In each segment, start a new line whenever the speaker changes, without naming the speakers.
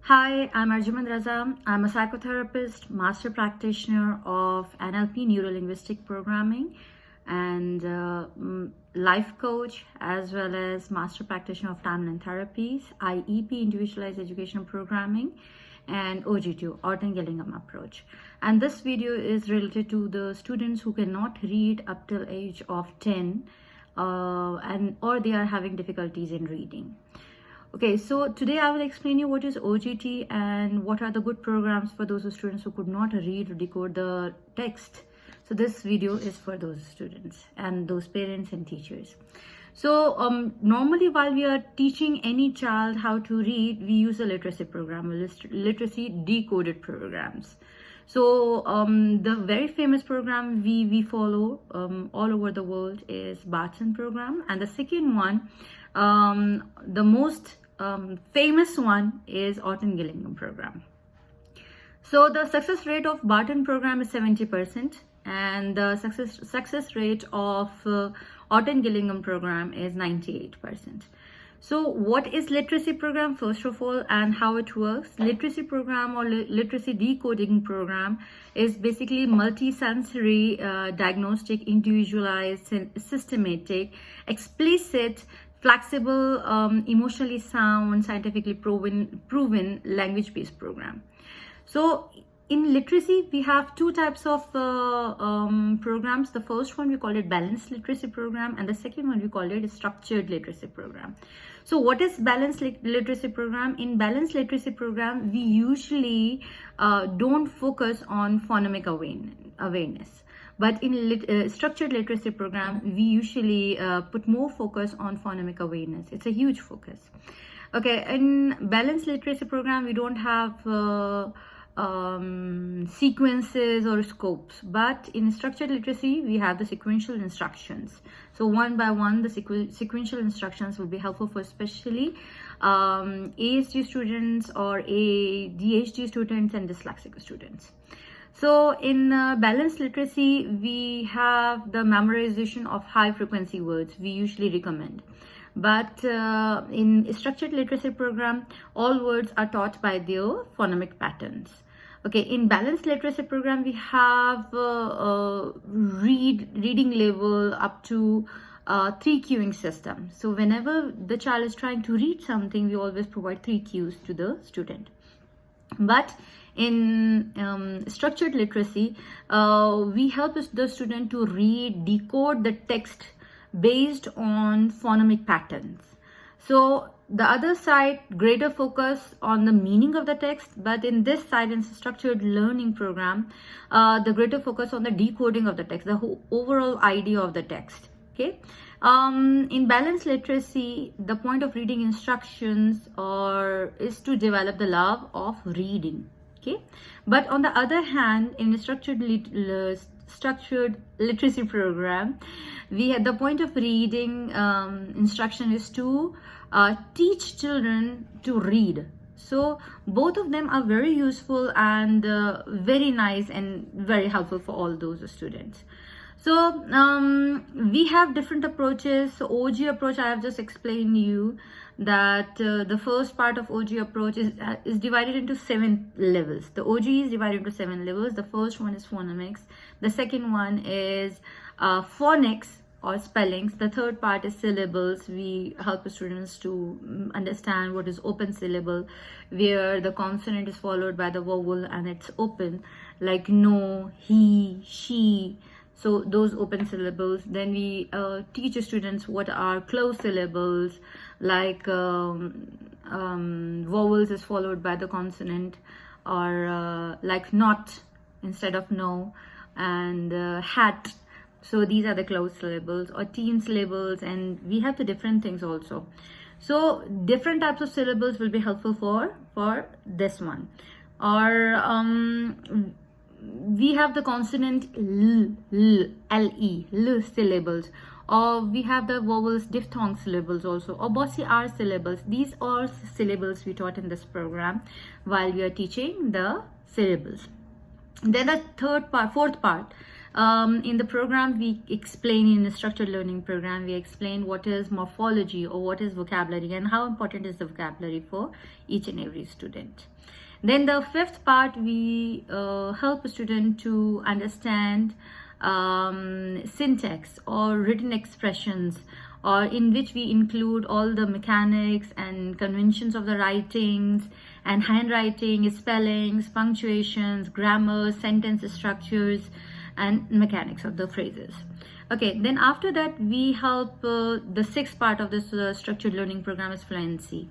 Hi, I'm Arjuman Raza. I'm a psychotherapist, master practitioner of NLP Neuro-Linguistic Programming, and life coach, as well as master practitioner of timeline therapies, IEP, Individualized Education Programming, and OG2, Orton-Gillingham approach. And this video is related to the students who cannot read up till age of 10 or they are having difficulties in reading. Okay, so today I will explain you what is OGT and what are the good programs for those students who could not read or decode the text. So this video is for those students and those parents and teachers. So normally while we are teaching any child how to read, we use a literacy program, literacy decoded programs. So the very famous program we follow all over the world is Barton program, and the second one, the most famous one, is Orton-Gillingham program. So the success rate of Barton program is 70%, and the success rate of Orton-Gillingham program is 98%. So what is literacy program, first of all, and how it works? Literacy program or literacy decoding program is basically multi-sensory, diagnostic, individualized, systematic, explicit, flexible, emotionally sound, scientifically proven language-based program. So in literacy, we have two types of programs. The first one, we call it balanced literacy program, and the second one, we call it a structured literacy program. So what is balanced literacy program? In balanced literacy program, we usually don't focus on phonemic awareness. But in structured literacy program, we usually put more focus on phonemic awareness. It's a huge focus. Okay, in balanced literacy program, we don't have sequences or scopes, but in structured literacy we have the sequential instructions. So one by one, the sequential instructions will be helpful for especially ASD students or ADHD students and dyslexic students. So in balanced literacy, we have the memorization of high frequency words we usually recommend. But in structured literacy program, all words are taught by their phonemic patterns. Okay, in balanced literacy program, we have reading level up to 3 cueing system. So whenever the child is trying to read something, we always provide 3 cues to the student. But in structured literacy, we help the student to read, decode the text based on phonemic patterns. So the other side, greater focus on the meaning of the text, but in this side, in structured learning program, the greater focus on the decoding of the text, the whole overall idea of the text. Okay, in balanced literacy, the point of reading instructions is to develop the love of reading. Okay, but on the other hand, in a structured literacy program, we had the point of reading instruction is to teach children to read. So both of them are very useful and very nice and very helpful for all those students. So we have different approaches. So OG approach, I have just explained you that the first part of OG approach is divided into 7 levels. The OG is divided into 7 levels. The first one is phonemics. The second one is phonics or spellings. The third part is syllables. We help the students to understand what is open syllable, where the consonant is followed by the vowel and it's open, like no, he, she. So those open syllables. Then we teach the students what are closed syllables, like vowels is followed by the consonant, or like not instead of no, and hat. So these are the closed syllables, or teen syllables, and we have the different things also. So different types of syllables will be helpful for this one. Or we have the consonant l, l syllables, or we have the vowels diphthong syllables also, or bossy r syllables. These are syllables we taught in this program while we are teaching the syllables. Then the fourth part In the program, we explain, in a structured learning program, we explain what is morphology or what is vocabulary and how important is the vocabulary for each and every student. Then the fifth part, we help a student to understand syntax or written expressions, or in which we include all the mechanics and conventions of the writings and handwriting, spellings, punctuations, grammar, sentence structures, and mechanics of the phrases. Okay, then after that, we help the sixth part of this structured learning program is fluency.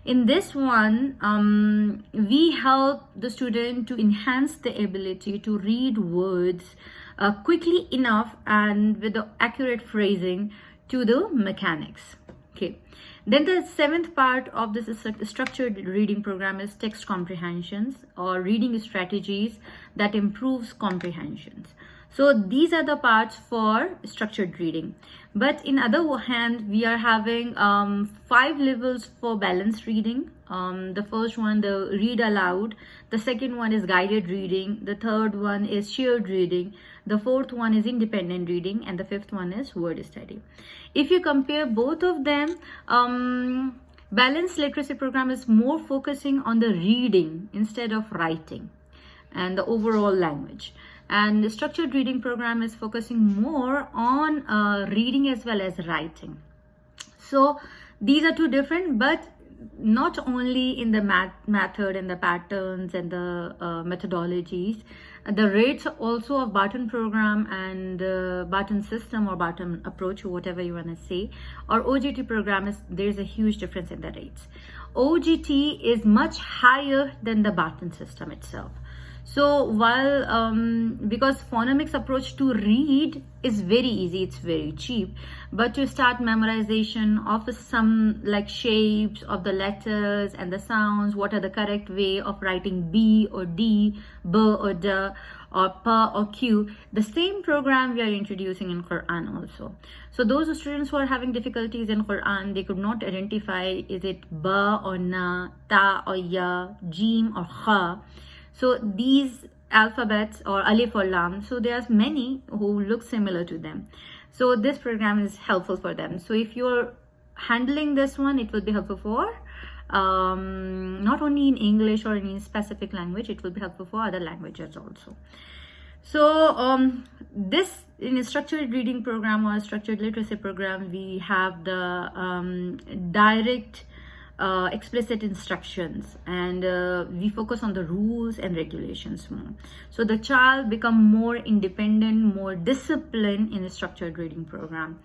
In this one, we help the student to enhance the ability to read words quickly enough and with the accurate phrasing to the mechanics. Okay. Then the seventh part of this structured reading program is text comprehensions or reading strategies that improves comprehensions. So these are the parts for structured reading. But in other hand, we are having 5 levels for balanced reading. The first one, the read aloud. The second one is guided reading. The third one is shared reading. The fourth one is independent reading. And the fifth one is word study. If you compare both of them, balanced literacy program is more focusing on the reading instead of writing and the overall language. And the structured reading program is focusing more on reading as well as writing. So these are two different, but not only in the method and the patterns and the methodologies. The rates also of Barton program and Barton system or Barton approach, or whatever you want to say, or OGT program, there's a huge difference in the rates. OGT is much higher than the Barton system itself. So while because phonemics approach to read is very easy, it's very cheap, but to start memorization of some like shapes of the letters and the sounds, what are the correct way of writing B or D, B or D, or P or Q, the same program we are introducing in Quran also. So those students who are having difficulties in Quran, they could not identify is it Ba or Na, Ta or Ya, Jim or Kha. So these alphabets or alif or lam, so there's many who look similar to them. So this program is helpful for them. So if you're handling this one, it will be helpful for not only in English or in specific language, it will be helpful for other languages also. So this in a structured reading program or a structured literacy program, we have the direct explicit instructions, and we focus on the rules and regulations more. So the child become more independent, more disciplined in a structured reading program.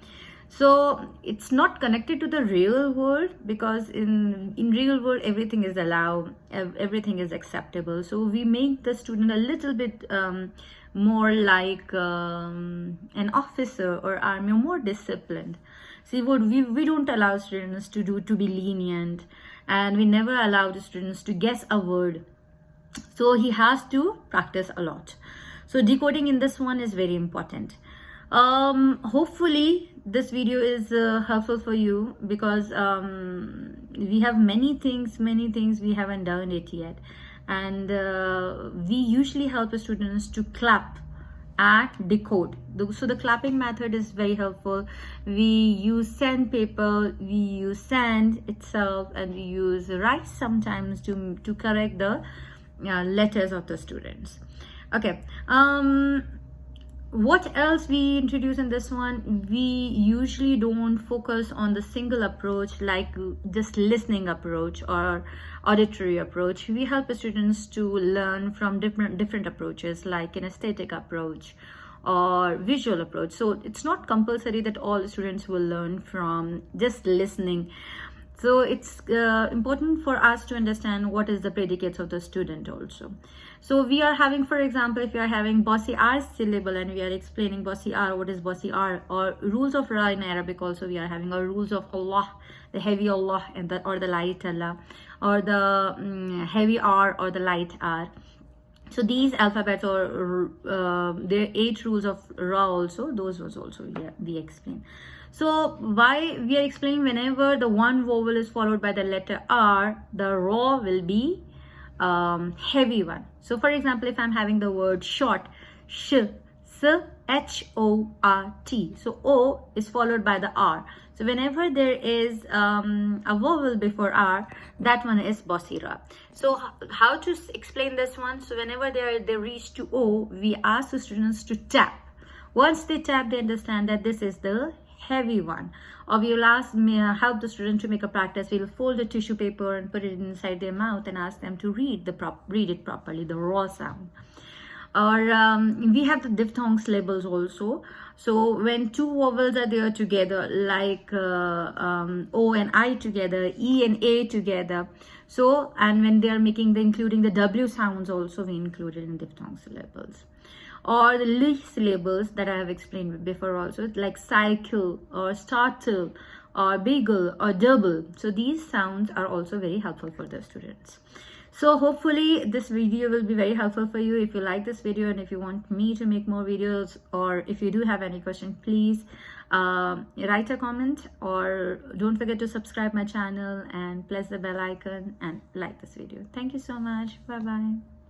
So it's not connected to the real world, because in real world everything is allowed, everything is acceptable. So we make the student a little bit more like an officer or army, more disciplined. See, what we don't allow students to be lenient, and we never allow the students to guess a word. So he has to practice a lot. So decoding in this one is very important. Hopefully this video is helpful for you, because we have many things we haven't done it yet, and we usually help the students to clap at decode. So the clapping method is very helpful. We use sandpaper, we use sand itself, and we use rice sometimes to correct the letters of the students. Okay, what else we introduce in this one? We usually don't focus on the single approach like just listening approach or auditory approach. We help the students to learn from different approaches, like kinesthetic approach or visual approach. So it's not compulsory that all students will learn from just listening. So it's important for us to understand what is the predicates of the student also. So we are having, for example, if you are having Bossy R syllable and we are explaining Bossy R, what is Bossy R, or rules of Ra in Arabic also we are having, or rules of Allah, the heavy Allah and the or the light Allah, or the heavy R or the light R. So these alphabets or there are 8 rules of Ra also, those was also we explain. So why we are explaining, whenever the one vowel is followed by the letter R, the Ra will be heavy one. So for example, if I'm having the word short, sh, s, H-O-R-T. So O is followed by the R. So whenever there is a vowel before R, that one is Bosira. So how to explain this one? So whenever they reach to O, we ask the students to tap. Once they tap, they understand that this is the heavy one. Or we will help the student to make a practice. We'll fold a tissue paper and put it inside their mouth and ask them to read it properly, the raw sound. Or we have the diphthong syllables also. So when two vowels are there together, like O and I together, E and A together, so, and when they are including the W sounds also, we included in diphthong syllables. Or the li syllables that I have explained before also, like cycle or startle or bagel or double. So these sounds are also very helpful for the students. So hopefully this video will be very helpful for you. If you like this video and if you want me to make more videos, or if you do have any question, please write a comment, or don't forget to subscribe my channel and press the bell icon and like this video. Thank you so much. Bye bye.